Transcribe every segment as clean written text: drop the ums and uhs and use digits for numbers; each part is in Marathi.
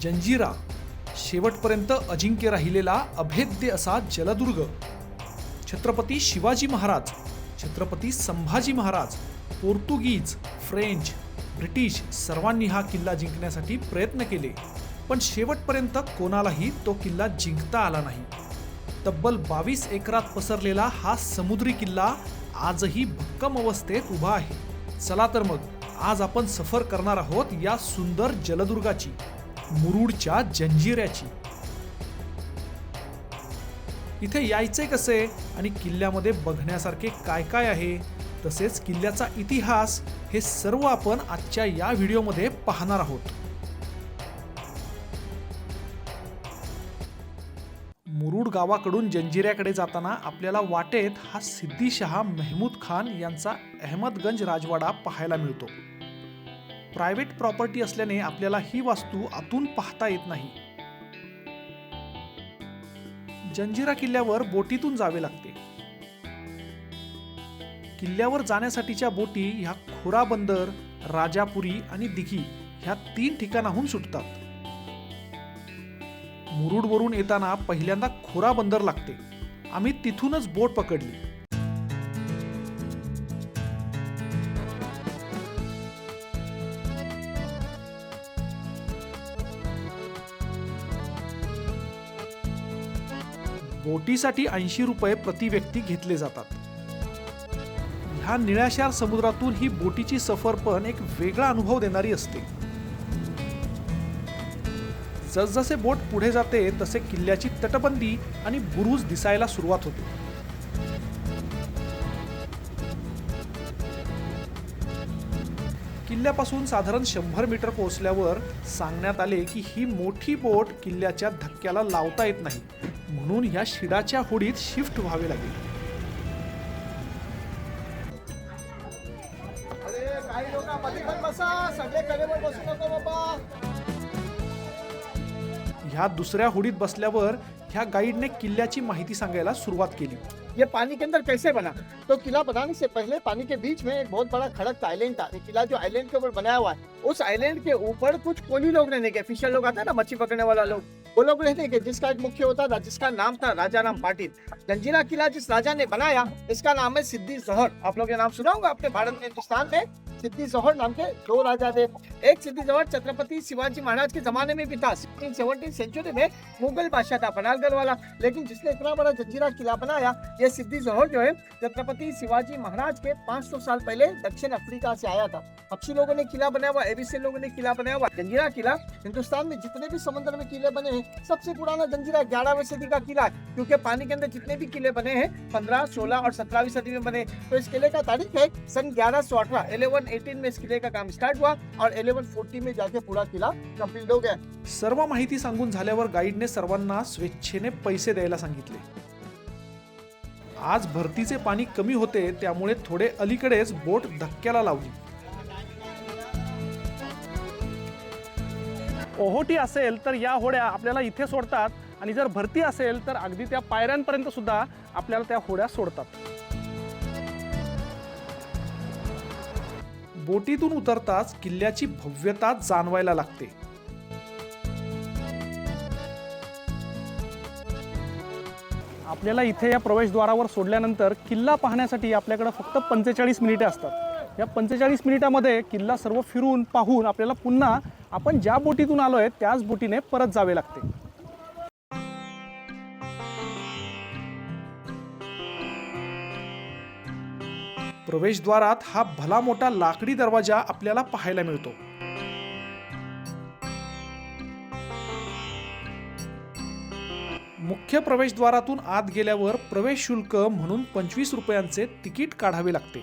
जंजिरा, शेवटपर्यंत अजिंक्य राहिलेला अभेद्य असा जलदुर्ग. छत्रपती शिवाजी महाराज, छत्रपती संभाजी महाराज, पोर्तुगीज, फ्रेंच, ब्रिटिश सर्वांनी हा किल्ला जिंकण्यासाठी प्रयत्न केले, पण शेवटपर्यंत कोणालाही तो किल्ला जिंकता आला नाही. तब्बल 22 एकरात पसरलेला हा समुद्री किल्ला आजही भक्कम अवस्थेत उभा आहे. चला तर मग आज आपण सफर करणार आहोत या सुंदर जलदुर्गाची, मुरुडच्या जंजिऱ्याची. इथे यायचे कसे आणि किल्ल्यामध्ये बघण्यासारखे काय काय आहे, तसेच किल्ल्याचा इतिहास, हे सर्व आपण आजच्या या व्हिडिओमध्ये पाहणार आहोत. मुरुड गावाकडून जंजिऱ्याकडे जाताना आपल्याला वाटेत हा सिद्दीशाह महमूद खान यांचा अहमदगंज राजवाडा पाहायला मिळतो. प्रायव्हेट प्रॉपर्टी असल्याने आपल्याला ही वास्तू आतून पाहता येत नाही. जंजिरा किल्ल्यावर बोटीतून जावे लागते. किल्ल्यावर जाण्यासाठीच्या बोटी ह्या खोरा बंदर, राजापुरी आणि दिघी ह्या 3 ठिकाणाहून सुटतात. मुरुडवरून येताना पहिल्यांदा खोरा बंदर लागते. आम्ही तिथूनच बोट पकडली. बोटीसाठी 80 रुपये प्रति व्यक्ती घेतले जातात. ह्या निळ्याशार समुद्रातून ही बोटीची सफर पण एक वेगळा अनुभव देणारी असते. जसजसे बोट पुढे जाते तसे किल्ल्याची तटबंदी आणि बुरुज दिसायला सुरुवात होते. किल्ल्यापासून साधारण 100 मीटर पोहोचल्यावर सांगण्यात आले की ही मोठी बोट किल्ल्याच्या धक्क्याला लावता येत नाही, म्हणून ह्या शिडाच्या होडीत शिफ्ट व्हावे लागेल. ह्या दुसऱ्या होडीत बसल्यावर ह्या गाईडने किल्ल्याची माहिती सांगायला सुरुवात केली. ये पानी के अंदर कैसे बना? तो किला बनाने से पहले पानी के बीच में एक बहुत बड़ा खड़क आइलैंड था. ये किला जो आइलैंड के ऊपर बनाया हुआ है, उस आइलैंड के ऊपर कुछ कोली लोग रहने के, फिशर लोग आते हैं ना, मच्छी पकड़ने वाला लोग, वो लोग रहने के, जिसका एक मुख्य होता था जिसका नाम था राजा राम पाटिल. जंजिरा किला जिस राजा ने बनाया इसका नाम है सिद्दी जोहर. आप लोग ये नाम सुना होगा अपने भारत में, हिंदुस्तान में सिद्दी जोहर नाम के 2 राजा थे. एक सिद्दी जोहर छत्रपति शिवाजी महाराज के जमाने में भी था. 17वीं सेंचुरी में मुगल बादशाह था पनालगढ़ वाला, लेकिन जिसने इतना बड़ा जंजिरा किला बनाया ये सिद्दी जोहर जो है छत्रपति शिवाजी महाराज के 500 साल पहले दक्षिण अफ्रीका से आया था. हबशी लोगों ने किला बनाया हुआ, एबीसी लोगों ने किला बनाया हुआ. जंजिरा किला हिंदुस्तान में जितने भी समुद्र में किले बने हैं सबसे पुराना जंजिरा 11वीं सदी का किला है, क्योंकि पानी के अंदर जितने भी किले बने हैं 15, 16 और 17वीं सदी में बने. तो इस किले का तारीख है सन 1118. 1118 में इस किले का काम स्टार्ट हुआ और 1140 में जाके पूरा किला कंप्लीट हो गया. सर्व माहिती सांगून झाल्यावर गाईडने सर्वांना स्वेच्छेने पैसे द्यायला सांगितले. आज भरतीचे पाणी कमी होते, त्यामुळे थोडे अलीकडेच बोट धक्क्याला लावली. ओहोटी असेल तर या होड्या आपल्याला इथे सोडतात, आणि जर भरती असेल तर अगदी त्या पायऱ्यांपर्यंत सुद्धा आपल्याला त्या होड्या सोडतात. बोटीतून उतरताच किल्ल्याची भव्यता जाणवायला लागते. आपल्याला इथे या प्रवेशद्वारावर सोडल्यानंतर किल्ला पाहण्यासाठी आपल्याकडे फक्त 45 मिनिटे असतात. या 45 मिनिटामध्ये किल्ला सर्व फिरून पाहून आपल्याला पुन्हा आपण ज्या बोटीतून आलोय त्याच बोटीने परत जावे लागते. प्रवेशद्वारात हा भला मोठा लाकडी दरवाजा आपल्याला पाहायला मिळतो. मुख्य प्रवेशद्वारातून आत गेल्यावर प्रवेश शुल्क म्हणून 25 रुपयांचे तिकीट काढावे लागते.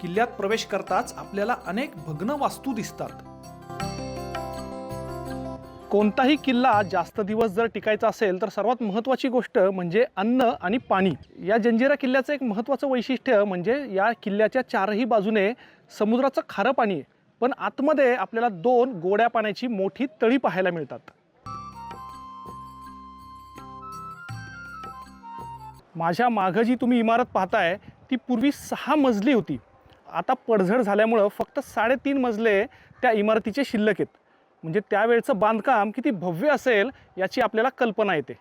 किल्ल्यात प्रवेश करताच आपल्याला अनेक भग्न वास्तू दिसतात. कोणताही किल्ला जास्त दिवस जर टिकायचा असेल तर सर्वात महत्त्वाची गोष्ट म्हणजे अन्न आणि पाणी. या जंजिरा किल्ल्याचं एक महत्त्वाचं वैशिष्ट्य म्हणजे या किल्ल्याच्या 4ही बाजूने समुद्राचं खारं पाणी आहे, पण आतमध्ये आपल्याला 2 गोड्या पाण्याची मोठी तळी पाहायला मिळतात. माझ्या मागे जी तुम्ही इमारत पाहताय ती पूर्वी 6 मजली होती. आता पडझड झाल्यामुळं फक्त 3.5 मजले त्या इमारतीचे शिल्लक आहेत. म्हणजे त्यावेळचं बांधकाम किती भव्य असेल याची आपल्याला कल्पना येते.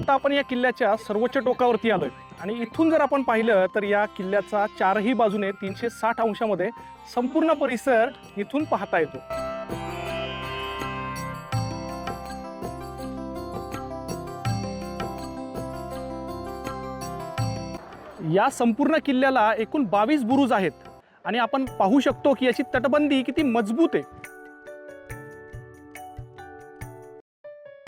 आता आपण या किल्ल्याच्या सर्वोच्च टोकावरती आलोय आणि इथून जर आपण पाहिलं तर या किल्ल्याचा चारही बाजूने 360 अंशामध्ये संपूर्ण परिसर इथून पाहता येतो. या संपूर्ण किल्ल्याला एकूण 22 बुरुज आहेत आणि आपण पाहू शकतो की याची तटबंदी किती मजबूत आहे.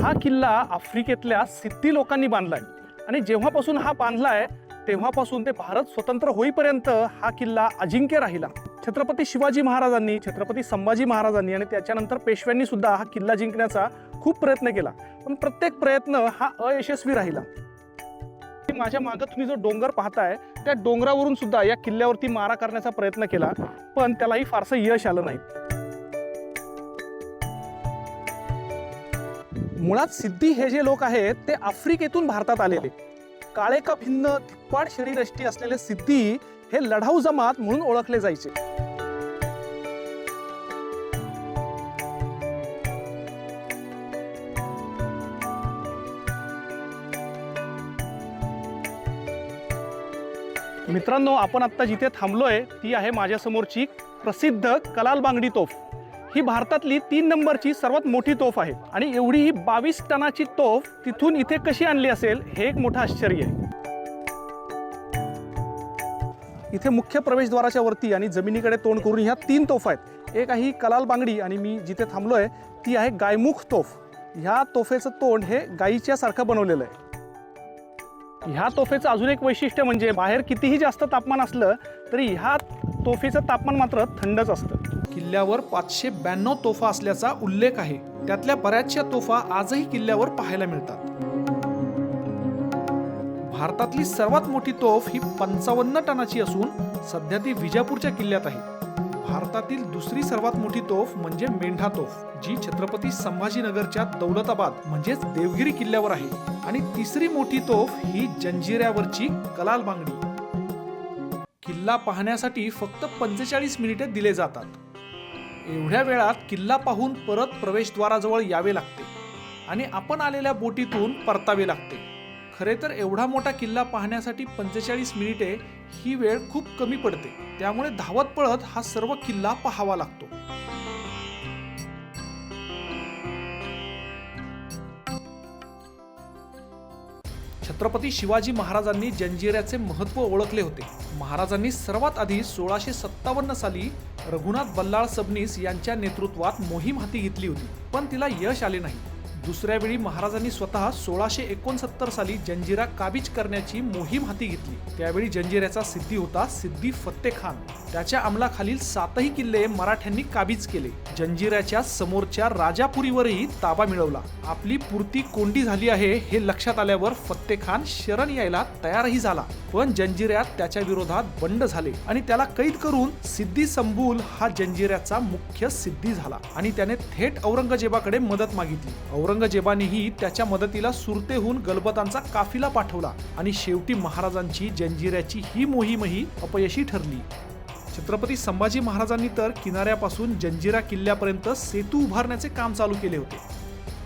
हा किल्ला आफ्रिकेतल्या सिद्धी लोकांनी बांधलाय आणि जेव्हापासून हा बांधलाय तेव्हापासून ते भारत स्वतंत्र होईपर्यंत हा किल्ला अजिंक्य राहिला. छत्रपती शिवाजी महाराजांनी, छत्रपती संभाजी महाराजांनी आणि त्याच्यानंतर पेशव्यांनी सुद्धा हा किल्ला जिंकण्याचा खूप प्रयत्न केला, पण प्रत्येक प्रयत्न हा अयशस्वी राहिला. माझ्या मागे तुम्ही जो डोंगर पाहताय त्या डोंगरावरून सुद्धा या किल्ल्यावरती मारा करण्याचा प्रयत्न केला, पण त्यालाही फारसं यश आलं नाही. मुळात सिद्धी हे जे लोक आहेत ते आफ्रिकेतून भारतात आलेले. काळे का भिन्न धिप्पाड शरीरयष्टी असलेले सिद्धी हे लढाऊ जमात म्हणून ओळखले जायचे. मित्रांनो, आपण आता जिथे थांबलोय ती आहे माझ्यासमोरची प्रसिद्ध कलाल बांगडी तोफ. ही भारतातली 3 नंबरची सर्वात मोठी तोफ आहे आणि एवढी ही 22 टनाची तोफ तिथून इथे कशी आणली असेल हे एक मोठं आश्चर्य आहे. इथे मुख्य प्रवेशद्वाराच्या वरती आणि जमिनीकडे तोंड करून ह्या 3 तोफा आहेत. एक आहे कलाल बांगडी आणि मी जिथे थांबलोय ती आहे गायमुख तोफ. ह्या तोफेचं तोंड हे गायीच्या सारखं बनवलेलं आहे. ह्या तोफेचं अजून एक वैशिष्ट्य म्हणजे बाहेर कितीही जास्त तापमान असलं तरी ह्या तोफेचं तापमान मात्र थंडच असतं. किल्ल्यावर 592 तोफा असल्याचा उल्लेख आहे. त्यातल्या बऱ्याचशा तोफा आजही किल्ल्यावर पाहायला मिळतात. भारतातली सर्वात मोठी तोफ ही 55 टनाची असून सध्या ती विजापूरच्या किल्ल्यात आहे. भारतातील दुसरी सर्वात मोठी तोफ म्हणजे मेंढा तोफ, जी छत्रपती संभाजीनगरच्या दौलताबाद म्हणजेच देवगिरी किल्ल्यावर आहे. आणि तिसरी मोठी तोफ ही जंजिऱ्यावरची कलाल बांगडी. किल्ला पाहण्यासाठी फक्त 45 मिनिटे दिले जातात. एवढ्या वेळात किल्ला पाहून परत प्रवेशद्वाराजवळ यावे लागते आणि आपण आलेल्या बोटीतून परतावे लागते. खरे तर एवढा मोठा किल्ला पाहण्यासाठी 45 मिनिटे ही वेळ खूप कमी पडते. त्यामुळे धावत पळत हा सर्व किल्ला पाहावा लागतो. छत्रपती शिवाजी महाराजांनी जंजिऱ्याचे महत्त्व ओळखले होते. महाराजांनी सर्वात आधी 1657 साली रघुनाथ बल्लाळ सबनीस यांच्या नेतृत्वात मोहीम हाती घेतली होती, पण तिला यश आले नाही. दुसऱ्या वेळी महाराजांनी स्वतः 1669 साली जंजिरा काबीज करण्याची मोहीम हाती घेतली. त्यावेळी जंजिऱ्याचा सिद्धी होता सिद्धी फत्तेखान. त्याच्या अंमलाखालील 7ही किल्ले मराठ्यांनी काबीज केले. जंजिऱ्याच्या समोरच्या राजापुरीवरही ताबा मिळवला. आपली पुरती कोंडी झाली आहे हे लक्षात आल्यावर फत्तेखान शरण यायला तयारही झाला, पण जंजिऱ्यात त्याच्या विरोधात बंड झाले आणि त्याला कैद करून सिद्धी संबूल हा जंजिऱ्याचा मुख्य सिद्धी झाला आणि त्याने थेट औरंगजेबाकडे मदत मागितली. औरंगजेबानेही त्याच्या मदतीला सुरतेहून गलबतांचा काफिला पाठवला आणि शेवटी महाराजांची जंजिऱ्याची ही मोहीमही अपयशी ठरली. छत्रपती संभाजी महाराजांनी तर किनाऱ्यापासून जंजिरा किल्ल्यापर्यंत सेतू उभारण्याचे काम चालू केले होते,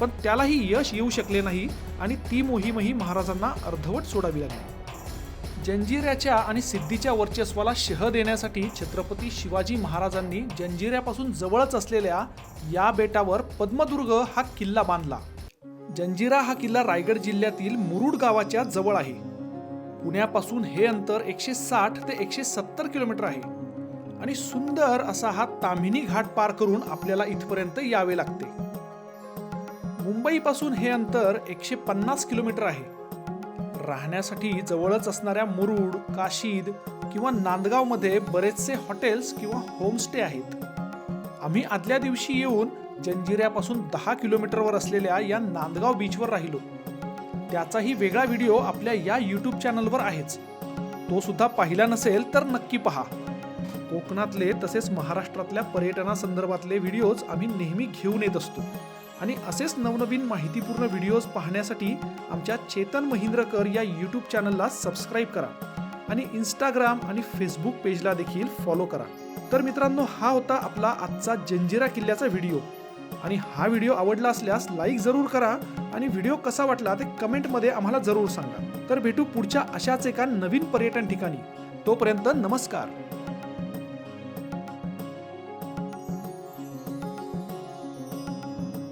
पण त्यालाही यश येऊ शकले नाही आणि ती मोहीमही महाराजांना अर्धवट सोडावी लागली. जंजिऱ्याच्या आणि सिद्धीच्या वर्चस्वाला शह देण्यासाठी छत्रपती शिवाजी महाराजांनी जंजिऱ्यापासून जवळच असलेल्या या बेटावर पद्मदुर्ग हा किल्ला बांधला. जंजिरा हा किल्ला रायगड जिल्ह्यातील मुरुड गावाच्या जवळ आहे. पुण्यापासून हे अंतर 160 ते 170 किलोमीटर आहे आणि सुंदर असा हा ताम्हिणी घाट पार करून आपल्याला इथपर्यंत यावे लागते. मुंबईपासून हे अंतर 150 किलोमीटर आहे. राहण्यासाठी जवळच असणाऱ्या मुरुड, काशीद किंवा नांदगावमध्ये बरेचसे हॉटेल्स किंवा होमस्टे आहेत. आम्ही आदल्या दिवशी येऊन जंजिऱ्यापासून 10 किलोमीटरवर असलेल्या या नांदगाव बीचवर राहिलो. त्याचाही वेगळा व्हिडिओ आपल्या या यूट्यूब चॅनलवर आहेच. तो सुद्धा पाहिला नसेल तर नक्की पहा. कोकणातले तसेच महाराष्ट्रातल्या पर्यटनासंदर्भातले व्हिडिओज आम्ही नेहमी घेऊन येत असतो. आणि असेच नवनवीन माहितीपूर्ण व्हिडिओज पाहण्यासाठी आमच्या चेतन महिंद्रकर या यूट्यूब चॅनलला सबस्क्राईब करा आणि इंस्टाग्राम आणि फेसबुक पेजला देखील फॉलो करा. तर मित्रांनो, हा होता आपला आजचा जंजिरा किल्ल्याचा व्हिडिओ. आणि हा व्हिडिओ आवडला असल्यास लाईक जरूर करा आणि व्हिडिओ कसा वाटला ते कमेंटमध्ये आम्हाला जरूर सांगा. तर भेटू पुढच्या अशाच एका नवीन पर्यटन ठिकाणी. तोपर्यंत नमस्कार.